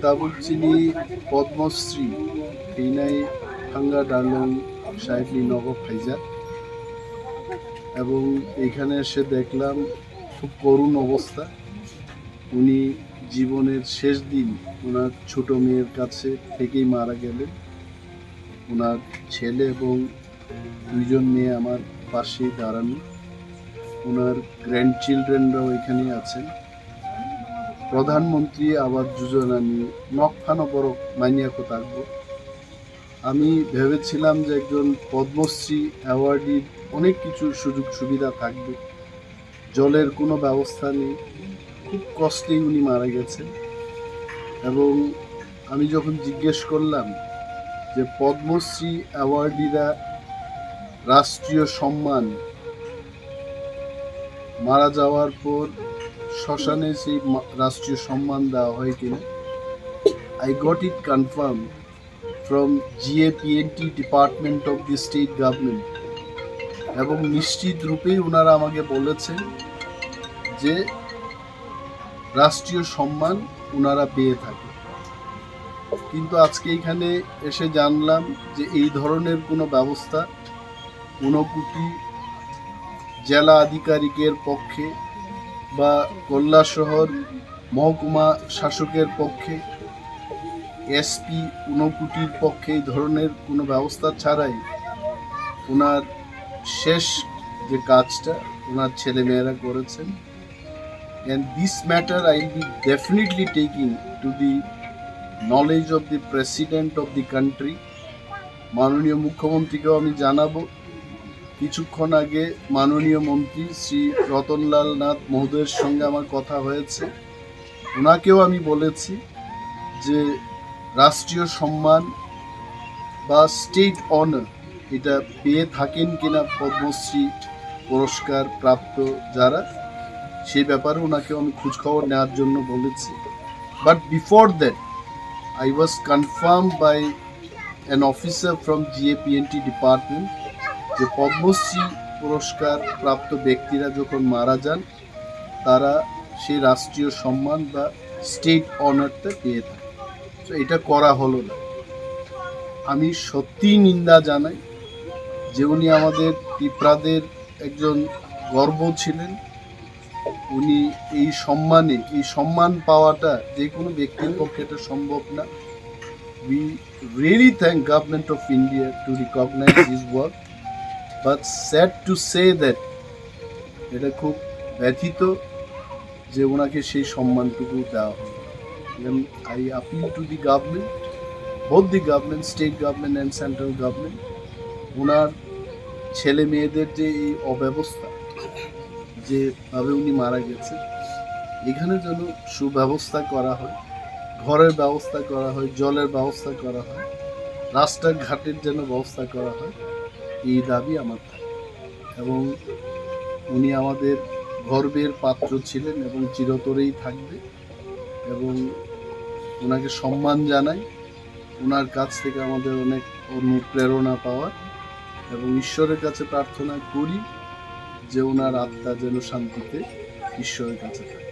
তাবুকচিনি Padmashri Manai Lt-Thanga Darlong Nok ফাইজা এবং এখানে এসে দেখলাম খুব করুণ অবস্থা। উনি জীবনের শেষ দিন ওনার ছোট মেয়ের কাছে থেকেই মারা গেলেন। ওনার ছেলে এবং দুইজন মেয়ে আমার পাশেই দাঁড়ানো। ওনার গ্র্যান্ড চিলড্রেনরাও এখানে আছেন। প্রধানমন্ত্রী আবাস যোজনা নিয়ে নকখানো বড় মাইনিয়াকো থাকবো। আমি ভেবেছিলাম যে একজন পদ্মশ্রী অ্যাওয়ার্ডির অনেক কিছু সুযোগ সুবিধা থাকবে, জলের কোনো ব্যবস্থা নেই, খুব কষ্টেই উনি মারা গেছেন। এবং আমি যখন জিজ্ঞেস করলাম যে পদ্মশ্রী অ্যাওয়ার্ডিরা রাষ্ট্রীয় সম্মান মারা যাওয়ার পর শ্মশানে সেই রাষ্ট্রীয় সম্মান দেওয়া হয় কিনা, I got it confirmed from GAPNT Department of the State Government এবং নিশ্চিত রূপেই ওনারা আমাকে বলেছেন যে রাষ্ট্রীয় সম্মান ওনারা পেয়ে থাকে। কিন্তু আজকে এখানে এসে জানলাম যে এই ধরনের কোনো ব্যবস্থা ঊনকোটি জেলা আধিকারিকের পক্ষে বা কৈলাসহর মহকুমা শাসকের পক্ষে, এসপি ঊনকোটির পক্ষে এই ধরনের কোনো ব্যবস্থা ছাড়াই ওনার শেষ যে কাজটা ওনার ছেলেমেয়েরা করেছেন। And this matter I will be definitely taking to the knowledge of the President of the country. মাননীয় মুখ্যমন্ত্রীকেও আমি জানাবো। কিছুক্ষণ আগে মাননীয় মন্ত্রী শ্রী রতনলাল নাথ মহোদয়ের সঙ্গে আমার কথা হয়েছে। ওনাকেও আমি বলেছি যে রাষ্ট্রীয় সম্মান বা স্টেট অনার এটা পেয়ে থাকেন কিনা পদ্মশ্রী পুরস্কার প্রাপ্ত যারা, সেই ব্যাপারে ওনাকে আমি খোঁজখবর নেওয়ার জন্য বলেছি। But before that I was confirmed by an officer from GAPNT department যে পদ্মশ্রী পুরস্কার প্রাপ্ত ব্যক্তিরা যখন মারা যান তারা সেই রাষ্ট্রীয় সম্মান বা স্টেট অনারটা পেয়ে থাকে। তো এটা করা হলো না। আমি সত্যিই নিন্দা জানাই যে উনি আমাদের পিঁপড়াদের একজন গর্ব ছিলেন। উনি এই সম্মান পাওয়াটা যে কোনো ব্যক্তির পক্ষে এটা সম্ভব না। We really thank Government of India to recognize his work, but sad to say that এটা খুব ব্যথিত যে ওনাকে সেই সম্মানটুকু দেওয়া হলো। And I appeal to the government, both the government, state government and central government, ওনার ছেলে মেয়েদের যে এই অব্যবস্থা যেভাবে উনি মারা গেছে, এখানে যেন সুব্যবস্থা করা হয়, ঘরের ব্যবস্থা করা হয়, জলের ব্যবস্থা করা হয়, রাস্তাঘাটের যেন ব্যবস্থা করা হয়, এই দাবি আমার থাকে। এবং উনি আমাদের গর্বের পাত্র ছিলেন এবং চিরতরেই থাকবে। এবং ওনাকে সম্মান জানাই, ওনার কাছ থেকে আমাদের অনেক অনুপ্রেরণা পাওয়ার, এবং ঈশ্বরের কাছে প্রার্থনা করি যে ওনার আত্মা যেন শান্তিতে ঈশ্বরের কাছে থাকে।